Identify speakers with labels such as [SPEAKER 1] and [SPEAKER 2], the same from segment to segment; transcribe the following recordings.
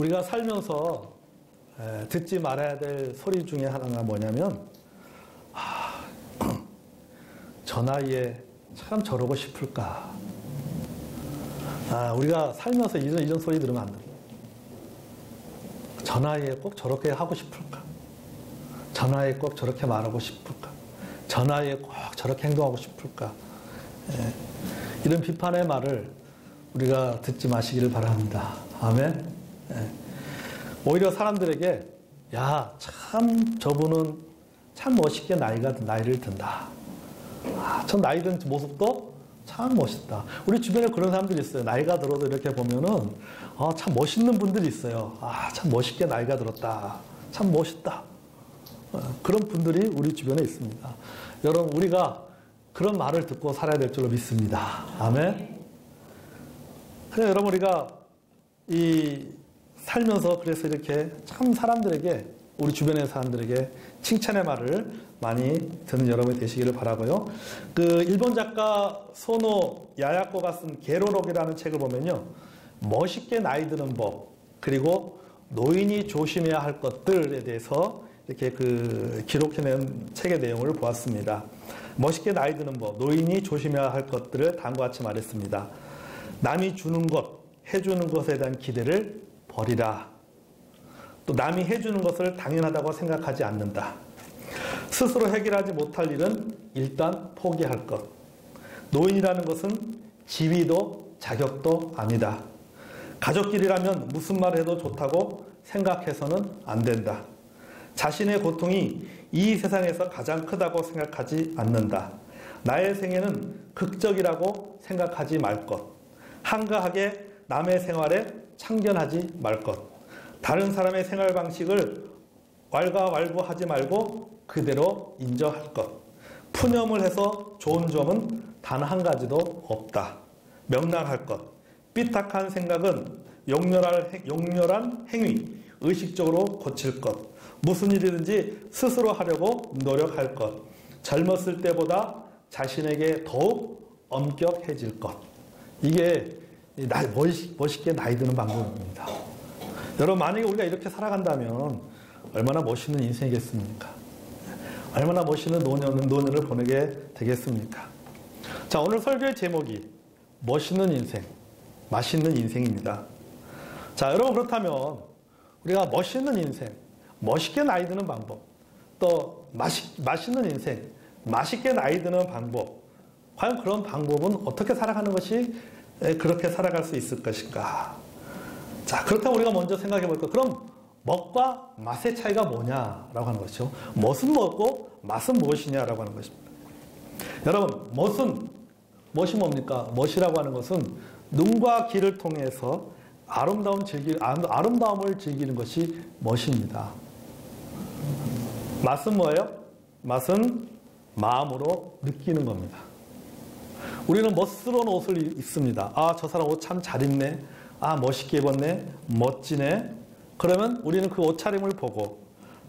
[SPEAKER 1] 우리가 살면서 듣지 말아야 될 소리 중에 하나가 뭐냐면, 저 나이에 참 저러고 싶을까. 우리가 살면서 이런 소리 들으면 안 됩니다. 저 나이에 꼭 저렇게 하고 싶을까? 저 나이에 꼭 저렇게 말하고 싶을까? 저 나이에 꼭 저렇게 행동하고 싶을까? 이런 비판의 말을 우리가 듣지 마시기를 바랍니다. 아멘. 오히려 사람들에게 야, 참 저분은 참 멋있게 나이를 든다. 저 나이 든 모습도 참 멋있다. 우리 주변에 그런 사람들이 있어요. 나이가 들어도 이렇게 보면은 참 멋있는 분들이 있어요. 참 멋있게 나이가 들었다. 참 멋있다. 그런 분들이 우리 주변에 있습니다. 여러분, 우리가 그런 말을 듣고 살아야 될 줄로 믿습니다. 아멘. 그래서 여러분, 우리가 살면서 그래서 이렇게 참 사람들에게, 우리 주변의 사람들에게 칭찬의 말을 많이 듣는 여러분이 되시기를 바라고요. 그 일본 작가 소노 야야코가 쓴 게로록이라는 책을 보면요, 멋있게 나이 드는 법, 그리고 노인이 조심해야 할 것들에 대해서 이렇게 기록해낸 책의 내용을 보았습니다. 멋있게 나이 드는 법, 노인이 조심해야 할 것들을 다음과 같이 말했습니다. 남이 주는 것, 해주는 것에 대한 기대를 버리라. 또 남이 해주는 것을 당연하다고 생각하지 않는다. 스스로 해결하지 못할 일은 일단 포기할 것. 노인이라는 것은 지위도 자격도 아니다. 가족끼리라면 무슨 말을 해도 좋다고 생각해서는 안 된다. 자신의 고통이 이 세상에서 가장 크다고 생각하지 않는다. 나의 생애는 극적이라고 생각하지 말 것. 한가하게 남의 생활에 참견하지 말 것. 다른 사람의 생활 방식을 왈가왈부하지 말고 그대로 인정할 것. 푸념을 해서 좋은 점은 단 한 가지도 없다. 명랑할 것. 삐딱한 생각은 용렬한 행위, 의식적으로 고칠 것. 무슨 일이든지 스스로 하려고 노력할 것. 젊었을 때보다 자신에게 더욱 엄격해질 것. 이게 멋있게 나이 드는 방법입니다. 여러분, 만약에 우리가 이렇게 살아간다면 얼마나 멋있는 인생이겠습니까? 얼마나 멋있는 노년을 보내게 되겠습니까? 자, 오늘 설교의 제목이 멋있는 인생, 맛있는 인생입니다. 자, 여러분, 그렇다면 우리가 멋있는 인생, 멋있게 나이 드는 방법, 또 맛있는 인생, 맛있게 나이 드는 방법, 과연 그런 방법은 어떻게 살아가는 것이 그렇게 살아갈 수 있을 것인가? 자, 그렇다면 우리가 먼저 생각해 볼까? 그럼 멋과 맛의 차이가 뭐냐라고 하는 것이죠. 멋은 뭐고 맛은 무엇이냐라고 하는 것입니다. 여러분, 멋이 뭡니까? 멋이라고 하는 것은 눈과 귀를 통해서 아름다움을 즐기는 것이 멋입니다. 맛은 뭐예요? 맛은 마음으로 느끼는 겁니다. 우리는 멋스러운 옷을 입습니다. 저 사람 옷 참 잘 입네. 멋있게 입었네. 멋지네. 그러면 우리는 그 옷차림을 보고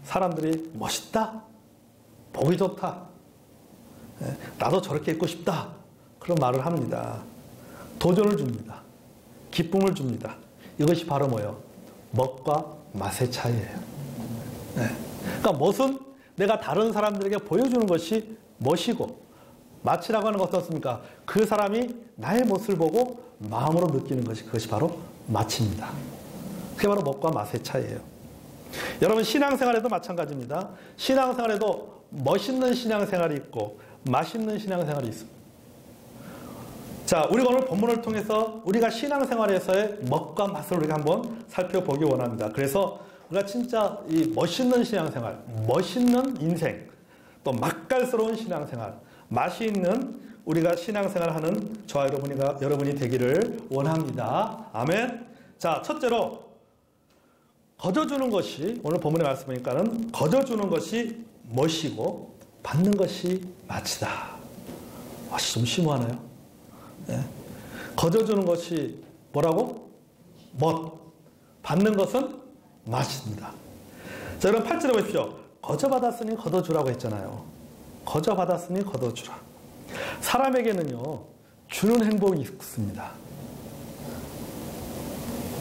[SPEAKER 1] 사람들이 멋있다. 보기 좋다. 나도 저렇게 입고 싶다. 그런 말을 합니다. 도전을 줍니다. 기쁨을 줍니다. 이것이 바로 뭐예요? 멋과 맛의 차이예요. 그러니까 멋은 내가 다른 사람들에게 보여주는 것이 멋이고, 맛이라고 하는 것은 어떻습니까? 그 사람이 나의 멋을 보고 마음으로 느끼는 것이, 그것이 바로 맛입니다. 그게 바로 멋과 맛의 차이예요. 여러분, 신앙생활에도 마찬가지입니다. 신앙생활에도 멋있는 신앙생활이 있고 맛있는 신앙생활이 있습니다. 자, 우리가 오늘 본문을 통해서 우리가 신앙생활에서의 멋과 맛을 우리가 한번 살펴보기 원합니다. 그래서 우리가 진짜 이 멋있는 신앙생활, 멋있는 인생, 또 맛깔스러운 신앙생활, 맛이 있는 우리가 신앙생활하는 저와 여러분이 되기를 원합니다. 아멘. 자, 첫째로 거저주는 것이, 오늘 본문의 말씀이니까는 거저주는 것이 멋이고 받는 것이 맛이다. 좀 심오하네요. 거저주는 것이 뭐라고? 멋. 받는 것은 맛입니다. 자, 여러분 8절에 보십시오. 거저받았으니 거둬주라고 했잖아요. 거저받았으니 거둬주라. 사람에게는요, 주는 행복이 있습니다.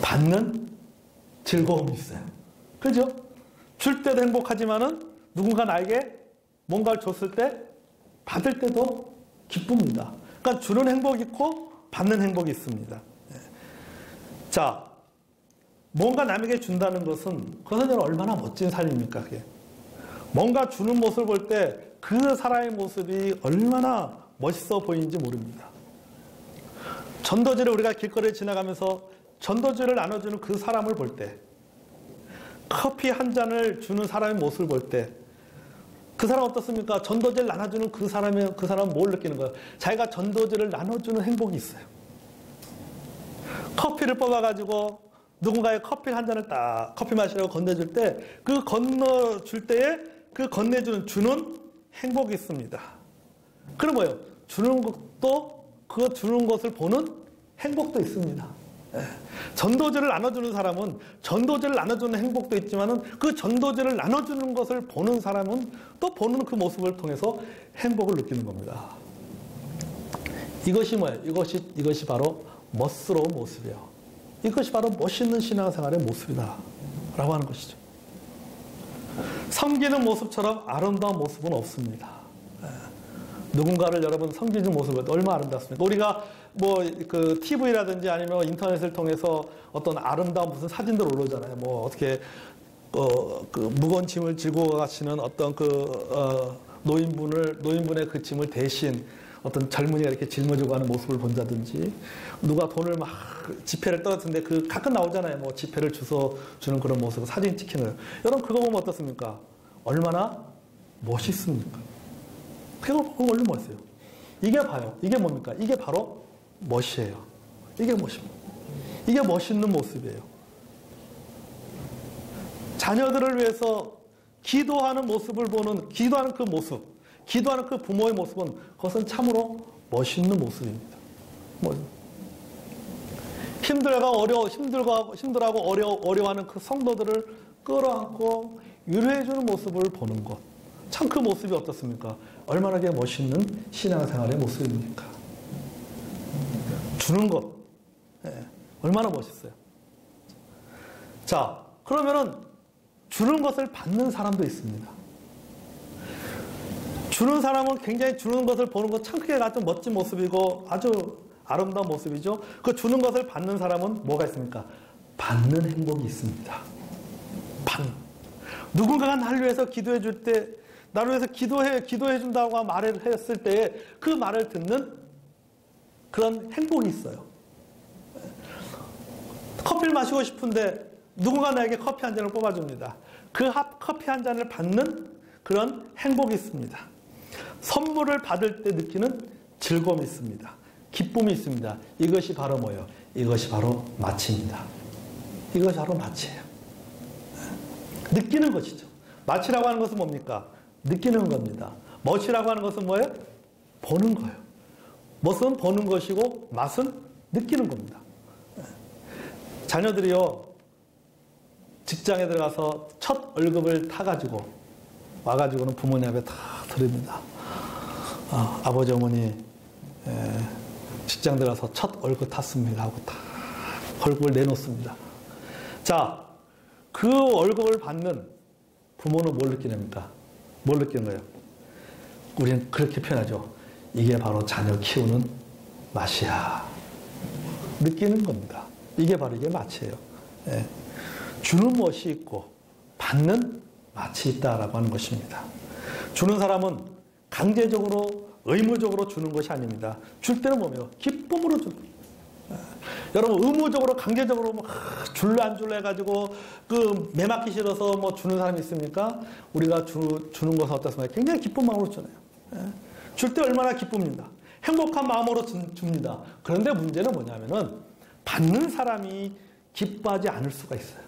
[SPEAKER 1] 받는 즐거움이 있어요. 그죠? 줄 때도 행복하지만은 누군가 나에게 뭔가를 줬을 때 받을 때도 기쁩니다. 그러니까 주는 행복이 있고 받는 행복이 있습니다. 자, 뭔가 남에게 준다는 것은 그것은 얼마나 멋진 삶입니까? 그게. 뭔가 주는 모습을 볼 때 그 사람의 모습이 얼마나 멋있어 보이는지 모릅니다. 전도지를 우리가 길거리에 지나가면서 전도지를 나눠주는 그 사람을 볼 때, 커피 한 잔을 주는 사람의 모습을 볼 때, 그 사람 어떻습니까? 전도지를 나눠주는 그 사람은 뭘 느끼는 거예요? 자기가 전도지를 나눠주는 행복이 있어요. 커피를 뽑아가지고 누군가의 커피 한 잔을 딱 커피 마시라고 건네줄 때, 그 건너줄 때에 그 주는 행복이 있습니다. 그럼 뭐예요? 주는 것도 그 주는 것을 보는 행복도 있습니다. 전도지를 나눠주는 사람은 전도지를 나눠주는 행복도 있지만은 그 전도지를 나눠주는 것을 보는 사람은 또 보는 그 모습을 통해서 행복을 느끼는 겁니다. 이것이 뭐예요? 이것이 바로 멋스러운 모습이에요. 이것이 바로 멋있는 신앙생활의 모습이다 라고 하는 것이죠. 섬기는 모습처럼 아름다운 모습은 없습니다. 누군가를 여러분 섬기는 모습은 얼마나 아름답습니까? 우리가 뭐 그 TV라든지 아니면 인터넷을 통해서 어떤 아름다운 무슨 사진들 올라오잖아요. 뭐 어떻게 그 무거운 짐을 지고 가시는 어떤 노인분의 그 짐을 대신 어떤 젊은이가 이렇게 짊어지고 가는 모습을 본다든지, 누가 돈을 막 지폐를 떨어뜨는데 그 가끔 나오잖아요. 뭐 지폐를 주는 그런 모습, 사진 찍히는 거예요. 여러분 그거 보면 어떻습니까? 얼마나 멋있습니까? 그거 보면 얼마나 멋있어요. 이게 봐요. 이게 뭡니까? 이게 바로 멋이에요. 이게 멋입니다. 이게 멋있는 모습이에요. 자녀들을 위해서 기도하는 모습을 보는, 기도하는 그 모습, 기도하는 그 부모의 모습은 그것은 참으로 멋있는 모습입니다. 힘들어하고 어려워하는 그 성도들을 끌어안고 위로해주는 모습을 보는 것. 참 그 모습이 어떻습니까? 얼마나 멋있는 신앙생활의 모습입니까? 주는 것. 얼마나 멋있어요. 자, 그러면은 주는 것을 받는 사람도 있습니다. 주는 사람은 굉장히 주는 것을 보는 것 참 크게 아주 멋진 모습이고 아주 아름다운 모습이죠. 그 주는 것을 받는 사람은 뭐가 있습니까? 받는 행복이 있습니다. 누군가가 나를 위해서 기도해 줄 때, 나를 위해서 기도해 준다고 말을 했을 때에 그 말을 듣는 그런 행복이 있어요. 커피를 마시고 싶은데 누군가 나에게 커피 한 잔을 뽑아줍니다. 그 커피 한 잔을 받는 그런 행복이 있습니다. 선물을 받을 때 느끼는 즐거움이 있습니다. 기쁨이 있습니다. 이것이 바로 뭐예요? 이것이 바로 마치입니다. 이것이 바로 마치예요. 느끼는 것이죠. 마치라고 하는 것은 뭡니까? 느끼는 겁니다. 멋이라고 하는 것은 뭐예요? 보는 거예요. 멋은 보는 것이고 맛은 느끼는 겁니다. 자녀들이요, 직장에 들어가서 첫 월급을 타가지고 와가지고는 부모님 앞에 다 드립니다. 아버지 어머니 직장 들어가서 첫 월급 탔습니다 하고 다 월급을 내놓습니다. 자, 그 월급을 받는 부모는 뭘 느끼랍니까? 뭘 느끼는 거예요? 우리는 그렇게 표현하죠. 이게 바로 자녀 키우는 맛이야. 느끼는 겁니다. 이게 바로 이게 맛이에요. 주는 멋이 있고 받는 맛이 있다라고 하는 것입니다. 주는 사람은 강제적으로 의무적으로 주는 것이 아닙니다. 줄 때는 뭐며 기쁨으로 주는 거예요. 여러분 의무적으로 강제적으로 줄래 안 줄래 해가지고 그 매맞기 싫어서 뭐 주는 사람이 있습니까? 우리가 주는 것은 어떻습니까? 굉장히 기쁜 마음으로 주네요. 줄 때 얼마나 기쁩니다. 행복한 마음으로 줍니다. 그런데 문제는 뭐냐면은 받는 사람이 기뻐하지 않을 수가 있어요.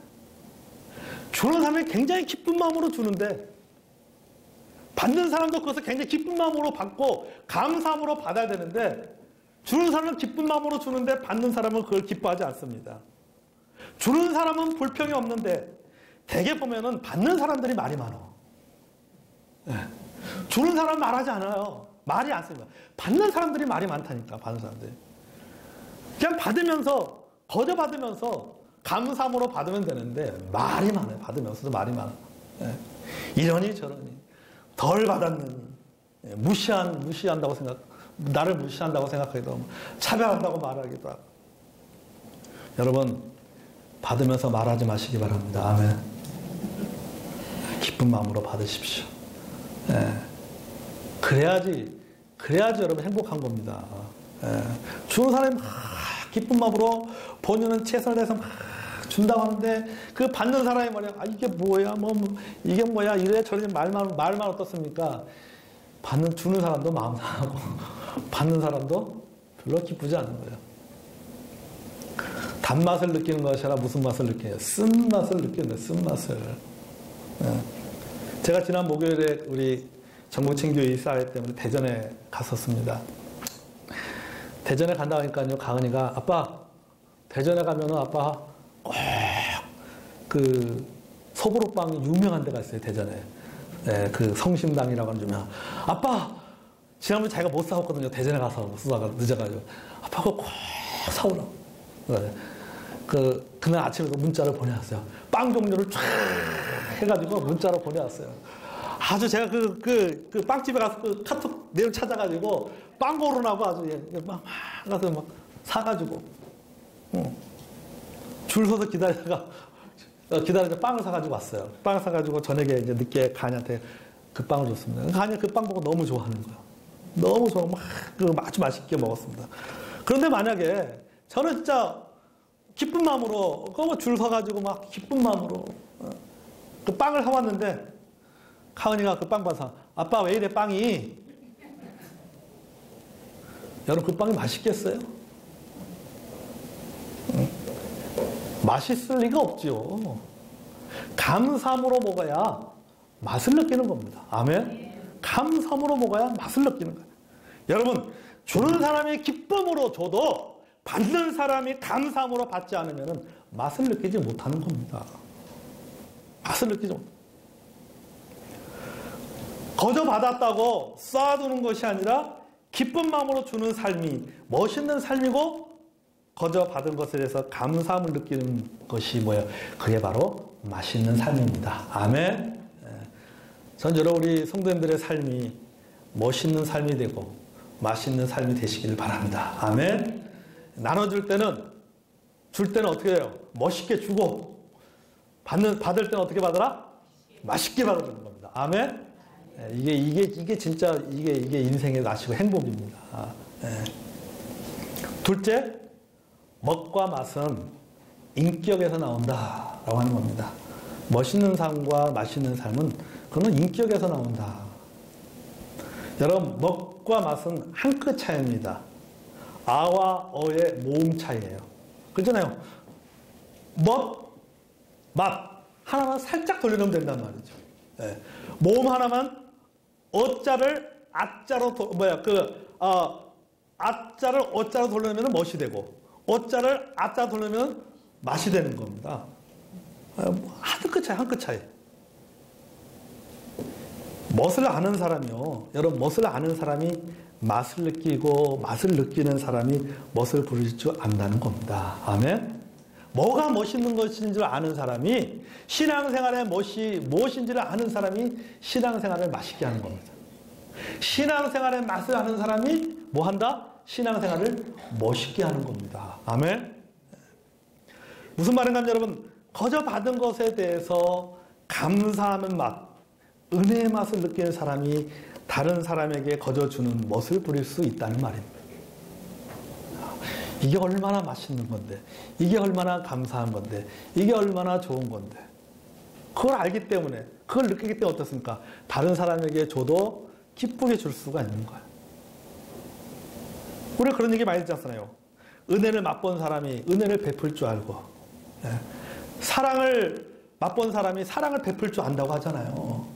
[SPEAKER 1] 주는 사람이 굉장히 기쁜 마음으로 주는데 받는 사람도 그것을 굉장히 기쁜 마음으로 받고 감사함으로 받아야 되는데, 주는 사람은 기쁜 마음으로 주는데 받는 사람은 그걸 기뻐하지 않습니다. 주는 사람은 불평이 없는데 대개 보면은 받는 사람들이 말이 많아. 주는 사람은 말하지 않아요. 말이 안 씁니다. 받는 사람들이 말이 많다니까. 받는 사람들이. 그냥 받으면서 거저 받으면서 감사함으로 받으면 되는데 말이 많아요. 받으면서도 말이 많아요. 예. 이러니 저러니 덜 받았느니 예. 무시한다고 나를 무시한다고 생각하기도 하고 차별한다고 말하기도 하고. 여러분 받으면서 말하지 마시기 바랍니다. 아멘. 기쁜 마음으로 받으십시오. 예. 그래야지 여러분 행복한 겁니다. 예. 주는 사람이 막 기쁜 마음으로 본인은 최선을 다해서 막 준다고 하는데 그 받는 사람이 말이야. 아 이게 뭐야? 이게 뭐야? 이래 저래 말만 어떻습니까? 주는 사람도 마음 상하고 받는 사람도 별로 기쁘지 않은 거예요. 단맛을 느끼는 것이 아니라 무슨 맛을 느껴요? 쓴맛을 느끼는 거예요. 쓴맛을. 예. 제가 지난 목요일에 우리 전국친교회 사회 때문에 대전에 갔었습니다. 대전에 간다고 하니까요, 가은이가 아빠 대전에 가면은 아빠 꼭 그 소보로빵이 유명한 데가 있어요. 대전에. 네, 그 성심당이라고 하는 유명한. 아빠 지난번에 자기가 못 사왔거든요. 대전에 가서 못 사다가 늦어가지고 아빠 그거 꼭 사오라고. 네. 그날 아침에 문자를 보내왔어요. 빵 종류를 쫙 해가지고 문자로 보내왔어요. 아주 제가 그 빵집에 가서 그 카톡 내용 찾아가지고 빵 고르라고 아주 막 가서 막 사가지고 줄 서서 기다리다가 빵을 사가지고 왔어요. 빵을 사가지고 저녁에 이제 늦게 가은이한테 그 빵을 줬습니다. 가은이가 그 빵 보고 너무 좋아하는 거예요. 너무 좋아하고 막 아주 맛있게 먹었습니다. 그런데 만약에 저는 진짜 기쁜 마음으로 줄 서가지고 막 기쁜 마음으로 그 빵을 사왔는데 가은이가 그 빵 봐서 아빠 왜 이래 빵이? 여러분 그 빵이 맛있겠어요? 맛있을 리가 없죠. 감사함으로 먹어야 맛을 느끼는 겁니다. 아멘? 감사함으로 먹어야 맛을 느끼는 거예요. 여러분 주는 사람이 기쁨으로 줘도 받는 사람이 감사함으로 받지 않으면 맛을 느끼지 못하는 겁니다. 맛을 느끼지 못합니다. 거저 받았다고 쌓아두는 것이 아니라 기쁜 마음으로 주는 삶이 멋있는 삶이고 거저 받은 것에 대해서 감사함을 느끼는 것이 뭐예요? 그게 바로 맛있는 삶입니다. 아멘. 전 여러분 우리 성도님들의 삶이 멋있는 삶이 되고 맛있는 삶이 되시길 바랍니다. 아멘. 나눠줄 때는 줄 때는 어떻게 해요? 멋있게 주고 받을 때는 어떻게 받아라? 맛있게 받아주는 겁니다. 아멘. 이게 진짜 이게 인생의 맛이고 행복입니다. 둘째, 멋과 맛은 인격에서 나온다라고 하는 겁니다. 멋있는 삶과 맛있는 삶은 그건 인격에서 나온다. 여러분 멋과 맛은 한 끗 차이입니다. 아와 어의 모음 차이예요. 그렇잖아요. 멋, 맛 하나만 살짝 돌려놓으면 된단 말이죠. 모음 하나만 어자를 아자로 아자를 어자로 돌려놓으면 멋이 되고 어자를 아자로 돌려놓으면 맛이 되는 겁니다. 한 끗 차이, 한 끗 차이. 멋을 아는 사람이요. 여러분 멋을 아는 사람이 맛을 느끼고 맛을 느끼는 사람이 멋을 부릴 줄 안다는 겁니다. 아멘. 뭐가 멋있는 것인 줄 아는 사람이 신앙생활의 멋이 무엇인지를 아는 사람이 신앙생활을 맛있게 하는 겁니다. 신앙생활의 맛을 아는 사람이 뭐 한다? 신앙생활을 멋있게 하는 겁니다. 아멘. 무슨 말인가 하면 여러분 거저 받은 것에 대해서 감사하는 맛, 은혜의 맛을 느끼는 사람이 다른 사람에게 거저 주는 멋을 부릴 수 있다는 말입니다. 이게 얼마나 맛있는 건데, 이게 얼마나 감사한 건데, 이게 얼마나 좋은 건데. 그걸 알기 때문에, 그걸 느끼기 때문에 어떻습니까? 다른 사람에게 줘도 기쁘게 줄 수가 있는 거예요. 우리가 그런 얘기 많이 듣잖아요. 은혜를 맛본 사람이 은혜를 베풀 줄 알고, 사랑을 맛본 사람이 사랑을 베풀 줄 안다고 하잖아요.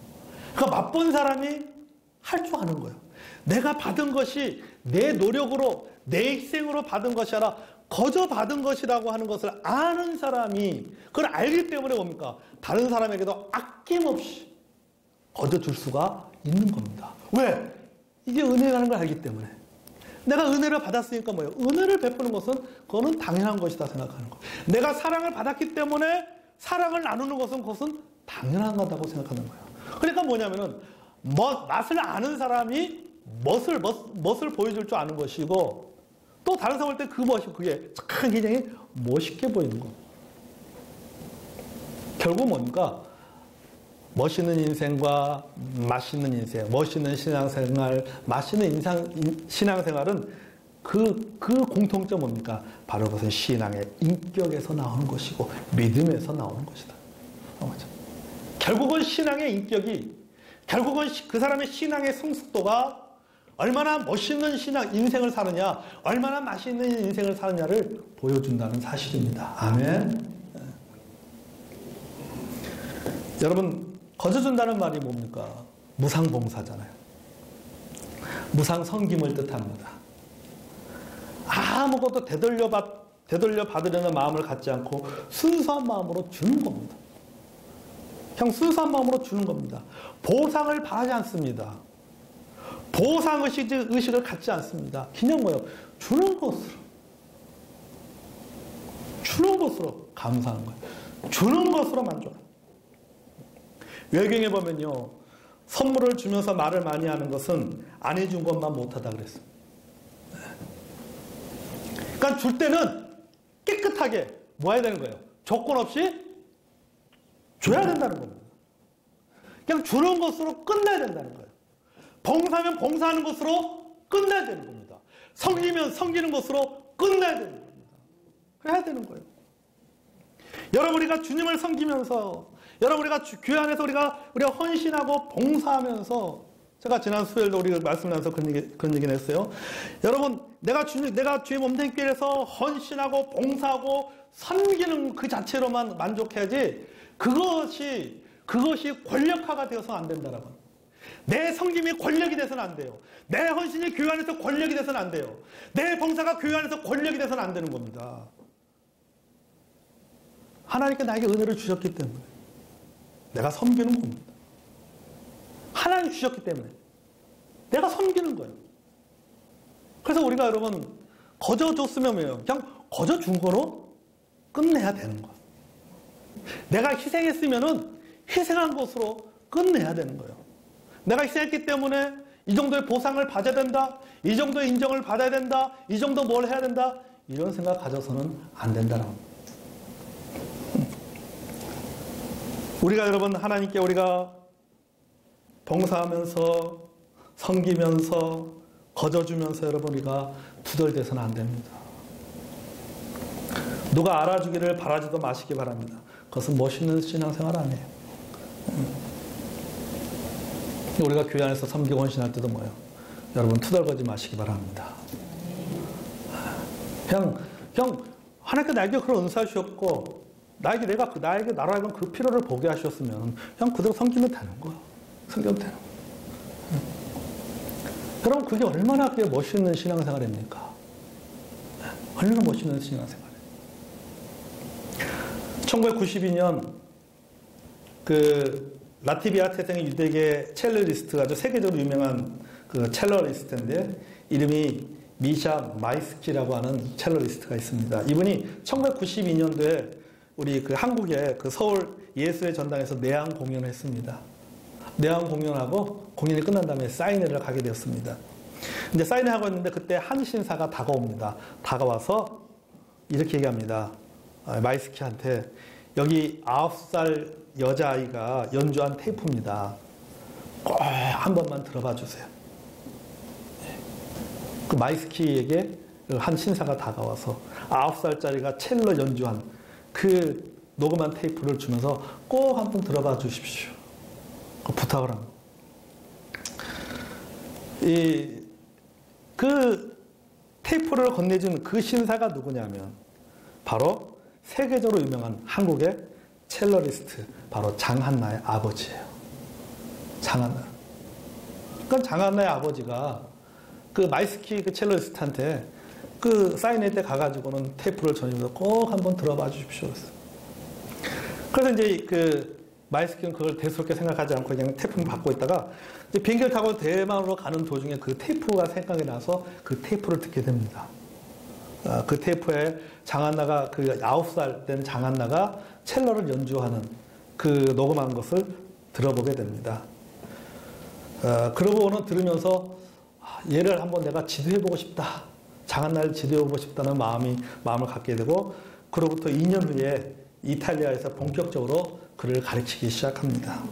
[SPEAKER 1] 그러니까 맛본 사람이 할 줄 아는 거예요. 내가 받은 것이 내 노력으로 내 희생으로 받은 것이 아니라 거저 받은 것이라고 하는 것을 아는 사람이 그걸 알기 때문에 뭡니까? 다른 사람에게도 아낌없이 거저 줄 수가 있는 겁니다. 왜? 이게 은혜라는 걸 알기 때문에. 내가 은혜를 받았으니까 뭐예요? 은혜를 베푸는 것은 그거는 당연한 것이다 생각하는 거예요. 내가 사랑을 받았기 때문에 사랑을 나누는 것은 그것은 당연한 거다고 생각하는 거예요. 그러니까 뭐냐면은 맛을 아는 사람이 멋을 보여줄 줄 아는 것이고 또 다른 사람 볼 때 그 멋이 그게 참 굉장히 멋있게 보이는 거예요. 결국 뭡니까? 멋있는 인생과 맛있는 인생, 멋있는 신앙생활, 맛있는 신앙생활은 그 공통점 뭡니까? 바로 그것은 신앙의 인격에서 나오는 것이고 믿음에서 나오는 것이다. 결국은 신앙의 인격이, 결국은 그 사람의 신앙의 성숙도가 얼마나 멋있는 인생을 사느냐, 얼마나 맛있는 인생을 사느냐를 보여준다는 사실입니다. 아멘. 여러분, 거저준다는 말이 뭡니까? 무상봉사잖아요. 무상성김을 뜻합니다. 아무것도 되돌려 받으려는 마음을 갖지 않고 순수한 마음으로 주는 겁니다. 그냥 순수한 마음으로 주는 겁니다. 보상을 바라지 않습니다. 보상 의식을 갖지 않습니다. 그냥 뭐예요? 주는 것으로 감사하는 거예요. 주는 것으로 만족합니다. 외경에 보면요, 선물을 주면서 말을 많이 하는 것은 안 해준 것만 못하다 그랬어요. 그러니까 줄 때는 깨끗하게 뭐 해야 되는 거예요? 조건 없이 줘야 된다는 겁니다. 그냥 주는 것으로 끝내야 된다는 거예요. 봉사하면 봉사하는 것으로 끝내야 되는 겁니다. 섬기면 섬기는 것으로 끝내야 되는 겁니다. 그래야 되는 거예요. 여러분, 우리가 주님을 섬기면서, 여러분, 우리가 교회 안에서 우리가 헌신하고 봉사하면서, 제가 지난 수요일도 우리가 말씀하면서 그런 얘기를 했어요. 여러분, 내가 주의 몸된 교회에서 헌신하고 봉사하고 섬기는 그 자체로만 만족해야지, 그것이 권력화가 되어서 안 된다라고. 내 섬김이 권력이 돼서는 안 돼요. 내 헌신이 교회 안에서 권력이 돼서는 안 돼요. 내 봉사가 교회 안에서 권력이 돼서는 안 되는 겁니다. 하나님께 나에게 은혜를 주셨기 때문에 내가 섬기는 겁니다. 하나님 주셨기 때문에 내가 섬기는 거예요. 그래서 우리가 여러분 거저 줬으면 뭐예요? 그냥 거저 준 거로 끝내야 되는 거예요. 내가 희생했으면은 희생한 것으로 끝내야 되는 거예요. 내가 희생했기 때문에 이 정도의 보상을 받아야 된다, 이 정도의 인정을 받아야 된다, 이 정도 뭘 해야 된다, 이런 생각 가져서는 안 된다는 겁니다. 우리가 여러분 하나님께 우리가 봉사하면서 섬기면서 거저주면서 여러분 우리가 투덜대서는 안 됩니다. 누가 알아주기를 바라지도 마시기 바랍니다. 그것은 멋있는 신앙생활 아니에요. 우리가 교회 안에서 섬기고 헌신할 때도 뭐예요? 여러분 투덜거지 마시기 바랍니다. 그냥 하나님께 나에게 그런 은사 주셨고 나에게 나로 하여금 그 필요를 보게 하셨으면 그냥 그대로 섬기면 되는 거야. 섬기면 되는 거야. 여러분 그게 얼마나 그게 멋있는 신앙생활입니까? 얼마나 멋있는 신앙생활이에요. 1992년 그 라트비아 태생의 유대계 첼로리스트가 아주 세계적으로 유명한 그 첼로리스트인데 이름이 미샤 마이스키라고 하는 첼로리스트가 있습니다. 이분이 1992년도에 우리 그 한국의 그 서울 예수의 전당에서 내한 공연을 했습니다. 내한 공연하고 공연이 끝난 다음에 사인회를 가게 되었습니다. 근데 사인회 하고 있는데 그때 한 신사가 다가옵니다. 다가와서 이렇게 얘기합니다. 마이스키한테 여기 9살 여자아이가 연주한 테이프입니다. 꼭 한 번만 들어봐 주세요. 그 마이스키에게 한 신사가 다가와서 9살짜리가 첼로 연주한 그 녹음한 테이프를 주면서 꼭 한 번 들어봐 주십시오. 그 부탁을 합니다. 그 테이프를 건네준 그 신사가 누구냐면 바로 세계적으로 유명한 한국의 첼로리스트 바로 장한나의 아버지예요. 장한나. 그러니까 장한나의 아버지가 그 마이스키 그 첼로리스트한테 그 사인회 때 가가지고는 테이프를 전해서 꼭 한번 들어봐 주십시오. 그래서 이제 그 마이스키는 그걸 대수롭게 생각하지 않고 그냥 태풍을 받고 있다가 비행기를 타고 대만으로 가는 도중에 그 테이프가 생각이 나서 그 테이프를 듣게 됩니다. 그 테이프에 장한나가 그 9살 된 장한나가 첼로를 연주하는 그 녹음한 것을 들어보게 됩니다. 그러고는 들으면서 얘를 한번 내가 지도해보고 싶다. 장한나를 지도해보고 싶다는 마음을 갖게 되고 그로부터 2년 후에 이탈리아에서 본격적으로 그를 가르치기 시작합니다.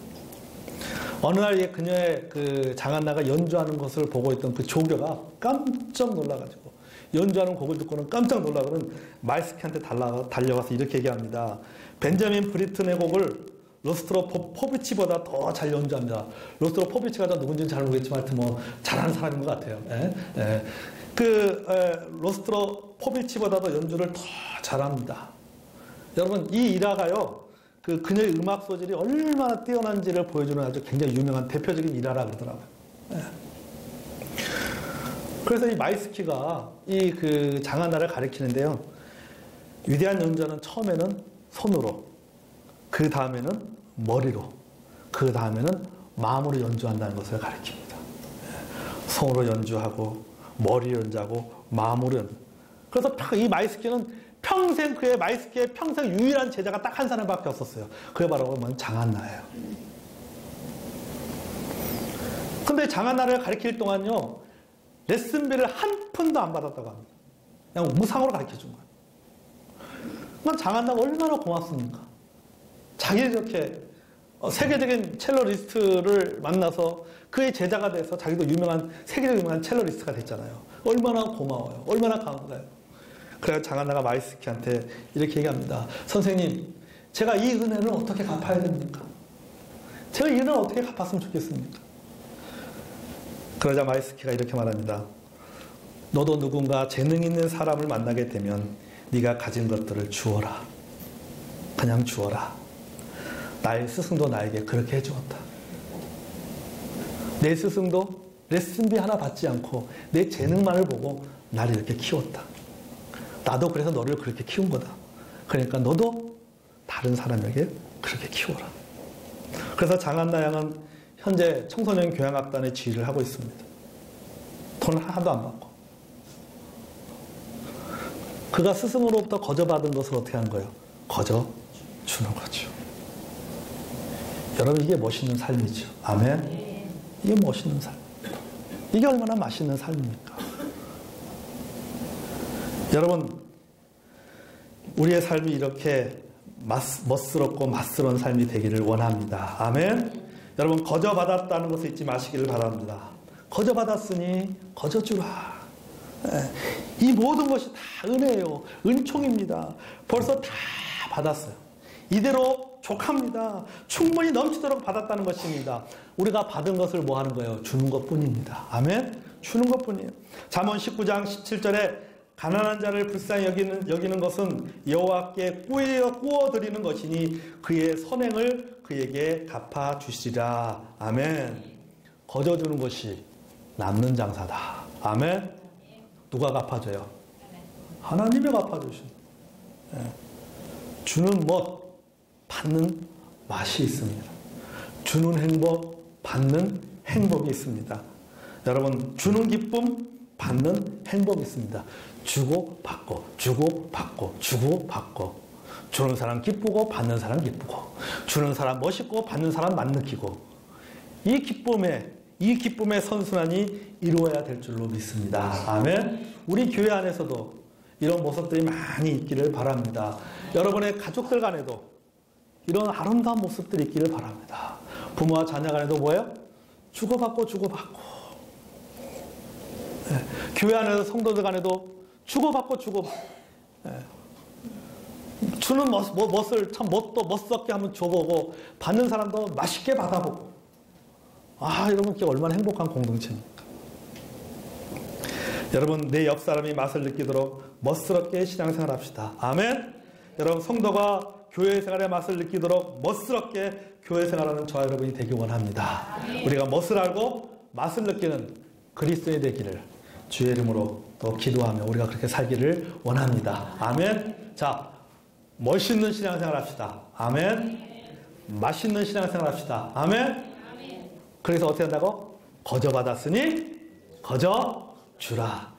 [SPEAKER 1] 어느 날 그녀의 그 장한나가 연주하는 것을 보고 있던 그 조교가 깜짝 놀라가지고 연주하는 곡을 듣고는 깜짝 놀라고는 마이스키한테 달려가서 이렇게 얘기합니다. 벤자민 브리튼의 곡을 로스트로 포비치보다 더 잘 연주합니다. 로스트로 포비치가 누군지는 잘 모르겠지만 하여튼 뭐 잘하는 사람인 것 같아요. 로스트로 포비치보다도 연주를 더 잘합니다. 여러분 이 일화가요. 그녀의 음악 소질이 얼마나 뛰어난지를 보여주는 아주 굉장히 유명한 대표적인 일화라 그러더라고요. 그래서 이 마이스키가 그 장한나를 가르치는데요. 위대한 연주는 처음에는 손으로, 그 다음에는 머리로, 그 다음에는 마음으로 연주한다는 것을 가르칩니다. 손으로 연주하고, 머리로 연주하고, 마음으로 연주. 그래서 이 마이스키는 평생 마이스키의 평생 유일한 제자가 딱 한 사람밖에 없었어요. 그게 바로 장한나예요. 근데 장한나를 가르칠 동안요, 레슨비를 한 푼도 안 받았다고 합니다. 그냥 무상으로 가르쳐 준 거예요. 장한나가 얼마나 고맙습니까? 자기 이렇게 세계적인 첼로리스트를 만나서 그의 제자가 돼서 자기도 세계적으로 유명한 첼로리스트가 됐잖아요. 얼마나 고마워요. 얼마나 감사해요. 그래서 장한나가 마이스키한테 이렇게 얘기합니다. 선생님, 제가 이 은혜는 어떻게 갚아야 됩니까? 제가 이 은혜는 어떻게 갚았으면 좋겠습니까? 그러자 마이스키가 이렇게 말합니다. 너도 누군가 재능 있는 사람을 만나게 되면 네가 가진 것들을 주어라. 그냥 주어라. 나의 스승도 나에게 그렇게 해주었다. 내 스승도 레슨비 하나 받지 않고 내 재능만을 보고 나를 이렇게 키웠다. 나도 그래서 너를 그렇게 키운 거다. 그러니까 너도 다른 사람에게 그렇게 키워라. 그래서 장한나 양은 현재 청소년 교향악단의 지휘를 하고 있습니다. 돈을 하나도 안 받고. 그가 스승으로부터 거저받은 것을 어떻게 한 거예요? 거저 주는 거죠. 여러분 이게 멋있는 삶이죠. 아멘. 이게 멋있는 삶. 이게 얼마나 맛있는 삶입니까? 여러분 우리의 삶이 이렇게 멋스럽고 맛스러운 삶이 되기를 원합니다. 아멘. 여러분 거저받았다는 것을 잊지 마시기를 바랍니다. 거저받았으니 거저주라. 이 모든 것이 다 은혜예요. 은총입니다. 벌써 다 받았어요. 이대로 족합니다. 충분히 넘치도록 받았다는 것입니다. 우리가 받은 것을 뭐 하는 거예요? 주는 것뿐입니다. 아멘. 주는 것뿐이에요. 잠언 19장 17절에 가난한 자를 불쌍히 여기는 것은 여호와께 꾸어 드리는 것이니 그의 선행을 그에게 갚아 주시리라. 아멘. 거저 주는 것이 남는 장사다. 아멘. 누가 갚아줘요? 하나님이 갚아주십니다. 주는 멋, 받는 맛이 있습니다. 주는 행복, 받는 행복이 있습니다. 여러분, 주는 기쁨, 받는 행복이 있습니다. 주고 받고, 주고 받고, 주고 받고. 주는 사람 기쁘고, 받는 사람 기쁘고. 주는 사람 멋있고, 받는 사람 맛느끼고. 이 기쁨의 선순환이 이루어야 될 줄로 믿습니다. 아멘. 우리 교회 안에서도 이런 모습들이 많이 있기를 바랍니다. 여러분의 가족들 간에도 이런 아름다운 모습들이 있기를 바랍니다. 부모와 자녀 간에도 뭐예요? 주고받고 주고받고. 네. 교회 안에서 성도들 간에도 주고받고 주고받고. 네. 주는 멋을 참 멋스럽게 한번 줘보고 받는 사람도 맛있게 받아보고. 여러분 이게 얼마나 행복한 공동체입니까? 여러분 내 옆 사람이 맛을 느끼도록 멋스럽게 신앙생활 합시다. 아멘. 여러분 성도가 교회 생활의 맛을 느끼도록 멋스럽게 교회 생활하는 저와 여러분이 되기 원합니다. 아멘. 우리가 멋을 알고 맛을 느끼는 그리스도인이 되기를 주의 이름으로 또 기도하며 우리가 그렇게 살기를 원합니다. 아멘. 자, 멋있는 신앙생활 합시다. 아멘. 맛있는 신앙생활 합시다. 아멘? 그래서 어떻게 한다고? 거저 받았으니 거저 주라.